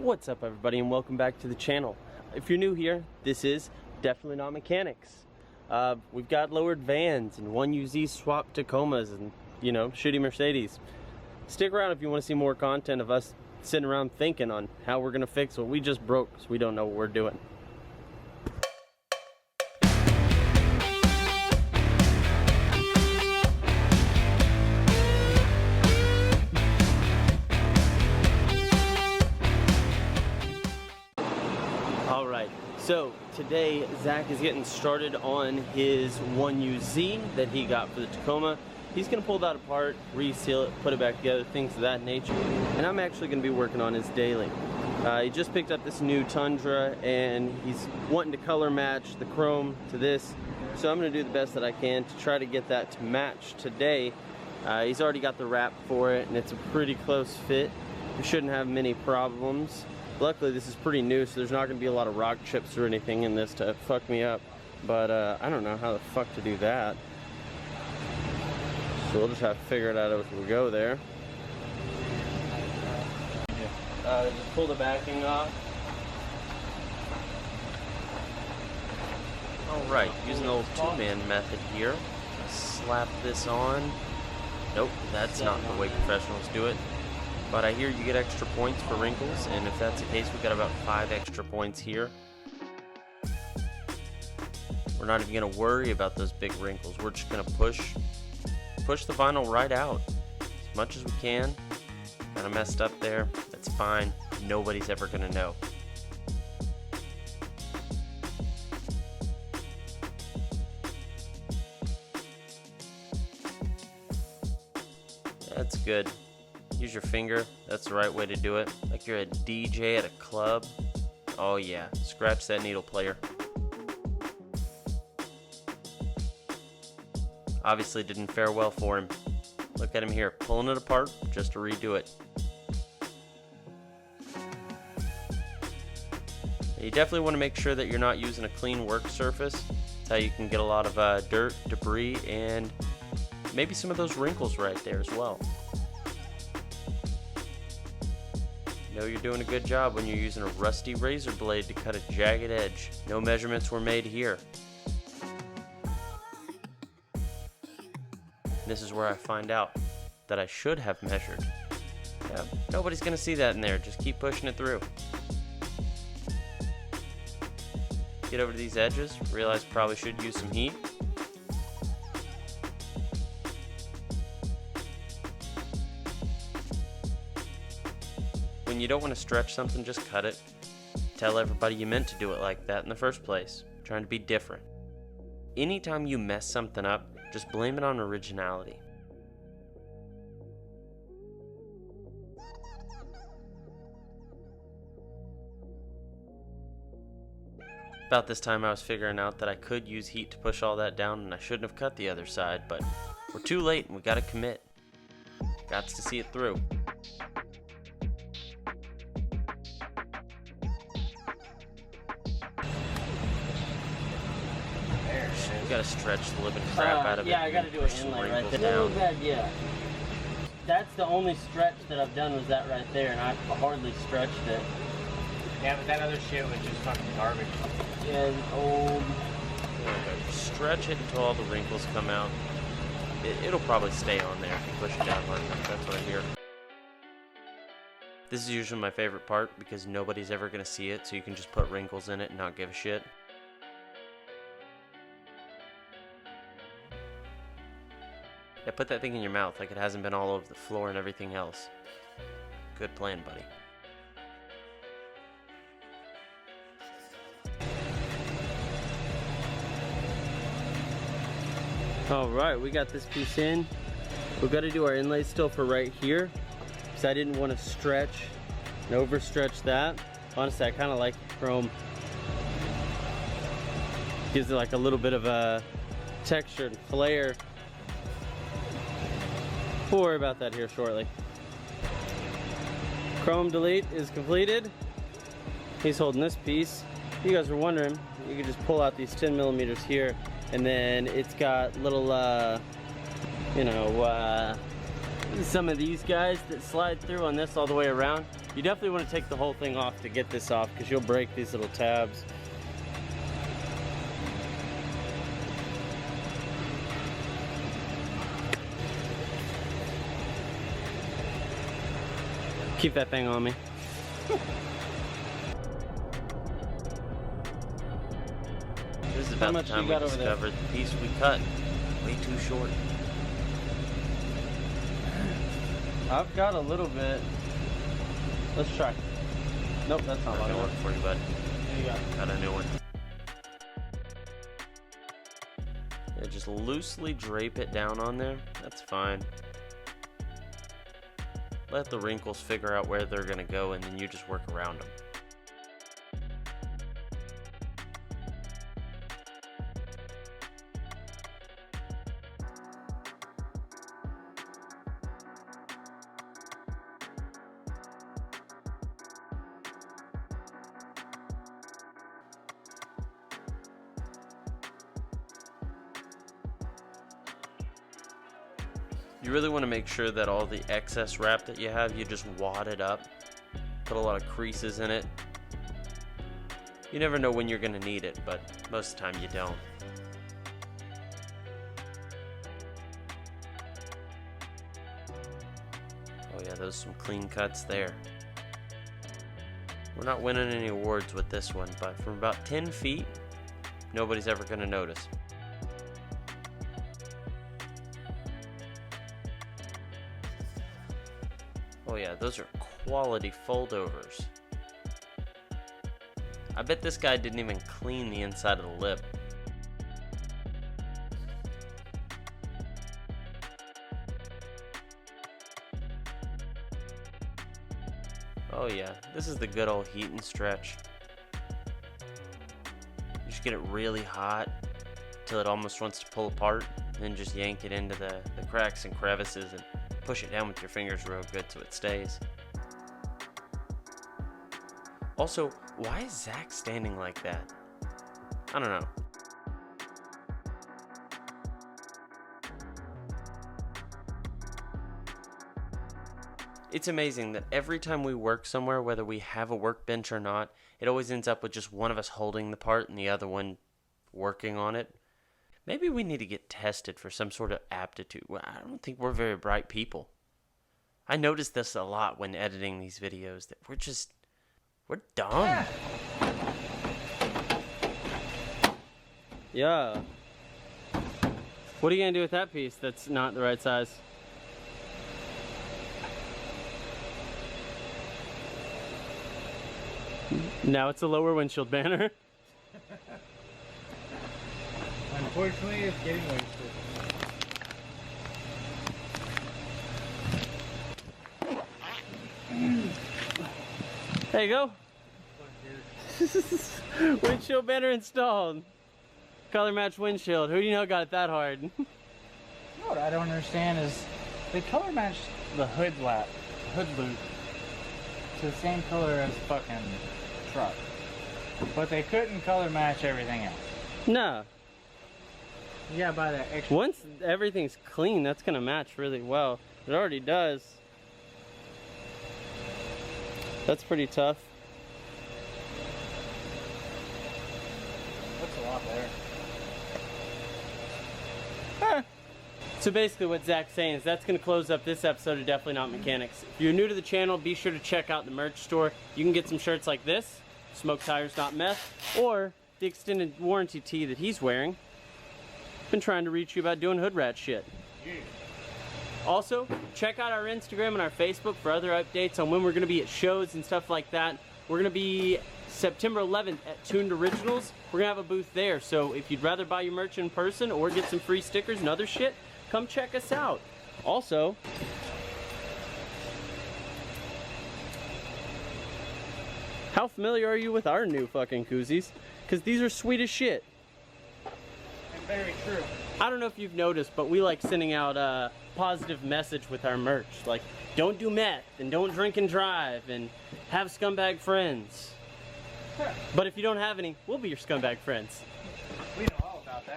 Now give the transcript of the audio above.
What's up, everybody, and welcome back to the channel. If you're new here, this is Definitely Not Mechanics. We've got lowered vans and 1UZ swap Tacomas and, you know, shitty Mercedes. Stick around if you want to see more content of us sitting around thinking on how we're going to fix what we just broke because we don't know what we're doing. Alright, so today Zach is getting started on his 1UZ that he got for the Tacoma. He's going to pull that apart, reseal it, put it back together, things of that nature. And I'm actually going to be working on his daily. He just picked up this new Tundra and he's wanting to color match the chrome to this. So I'm going to do the best that I can to try to get that to match today. He's already got the wrap for it and it's a pretty close fit. We shouldn't have many problems. Luckily this is pretty new, so there's not going to be a lot of rock chips or anything in this to fuck me up. But I don't know how the fuck to do that. So we'll just have to figure it out as we go there. Just pull the backing off. Alright, using the old two-man method here. Slap this on. Nope, that's not the way professionals do it. But I hear you get extra points for wrinkles, and if that's the case, we've got about 5 extra points here. We're not even going to worry about those big wrinkles. We're just going to push the vinyl right out as much as we can. Kind of messed up there. That's fine. Nobody's ever going to know. That's good. Use your finger, that's the right way to do it. Like you're a DJ at a club. Oh yeah, scratch that needle, player. Obviously didn't fare well for him. Look at him here, pulling it apart just to redo it. You definitely want to make sure that you're not using a clean work surface. That's how you can get a lot of dirt, debris, and maybe some of those wrinkles right there as well. You know you're doing a good job when you're using a rusty razor blade to cut a jagged edge. No measurements were made here. This is where I find out that I should have measured. Yeah, nobody's gonna see that in there. Just keep pushing it through. Get over to these edges. Realize probably should use some heat. When you don't want to stretch something, just cut it. Tell everybody you meant to do it like that in the first place. Trying to be different. Anytime you mess something up, just blame it on originality. About this time I was figuring out that I could use heat to push all that down and I shouldn't have cut the other side, but we're too late and we gotta commit. Gots to see it through. You gotta stretch the living crap out of it. Yeah, I gotta do an inlay right there. Yeah. That's the only stretch that I've done was that right there, and I hardly stretched it. Yeah, but that other shit was just fucking garbage. Yeah, it's old. Stretch it until all the wrinkles come out. It'll probably stay on there if you push it down hard enough. That's what I hear. This is usually my favorite part because nobody's ever gonna see it, so you can just put wrinkles in it and not give a shit. Yeah, put that thing in your mouth like it hasn't been all over the floor and everything else. Good plan, buddy. Alright, we got this piece in. We've got to do our inlay still for right here because I didn't want to stretch and overstretch that. Honestly, I kind of like chrome. Gives it like a little bit of a texture and flair. We'll worry about that here shortly. Chrome delete is completed. He's holding this piece. You guys were wondering, you can just pull out these 10 millimeters here, and then it's got little, some of these guys that slide through on this all the way around. You definitely want to take the whole thing off to get this off because you'll break these little tabs. Keep that thing on me. This is about the time we discovered the piece we cut way too short. I've got a little bit. Let's try. Nope, that's not Got a new one for you, bud. There you go. Got a new one. Yeah, just loosely drape it down on there. That's fine. Let the wrinkles figure out where they're gonna go, and then you just work around them. You really want to make sure that all the excess wrap that you have, you just wad it up. Put a lot of creases in it. You never know when you're going to need it, but most of the time you don't. Oh yeah, those are some clean cuts there. We're not winning any awards with this one, but from about 10 feet, nobody's ever going to notice. Oh yeah, those are quality foldovers. I bet this guy didn't even clean the inside of the lip. Oh yeah, this is the good old heat and stretch. You just get it really hot till it almost wants to pull apart, and then just yank it into the cracks and crevices and push it down with your fingers real good so it stays. Also, why is Zach standing like that? I don't know. It's amazing that every time we work somewhere, whether we have a workbench or not, it always ends up with just one of us holding the part and the other one working on it. Maybe we need to get tested for some sort of aptitude. Well, I don't think we're very bright people. I notice this a lot when editing these videos, that we're dumb. Yeah. What are you gonna do with that piece that's not the right size? Now it's a lower windshield banner. Unfortunately, it's getting wasted. There you go. Windshield banner installed. Color match windshield. Who do you know got it that hard? What I don't understand is they color matched the hood loop to the same color as fucking truck, but they couldn't color match everything else. No. You gotta buy that extra. Once everything's clean, that's gonna match really well. It already does. That's pretty tough. Looks a lot better. So basically what Zach's saying is that's going to close up this episode of Definitely Not Mechanics. If you're new to the channel, be sure to check out the merch store. You can get some shirts like this, Smoke Tires Not Meth, or the extended warranty tee that he's wearing. Been trying to reach you about doing hood rat shit. Yeah. Also, check out our Instagram and our Facebook for other updates on when we're going to be at shows and stuff like that. We're going to be September 11th at Tundra Originals. We're going to have a booth there, so if you'd rather buy your merch in person or get some free stickers and other shit, come check us out. Also, how familiar are you with our new fucking koozies? Because these are sweet as shit. And very true. I don't know if you've noticed, but we like sending out a positive message with our merch. Like, don't do meth, and don't drink and drive, and have scumbag friends. But if you don't have any, we'll be your scumbag friends.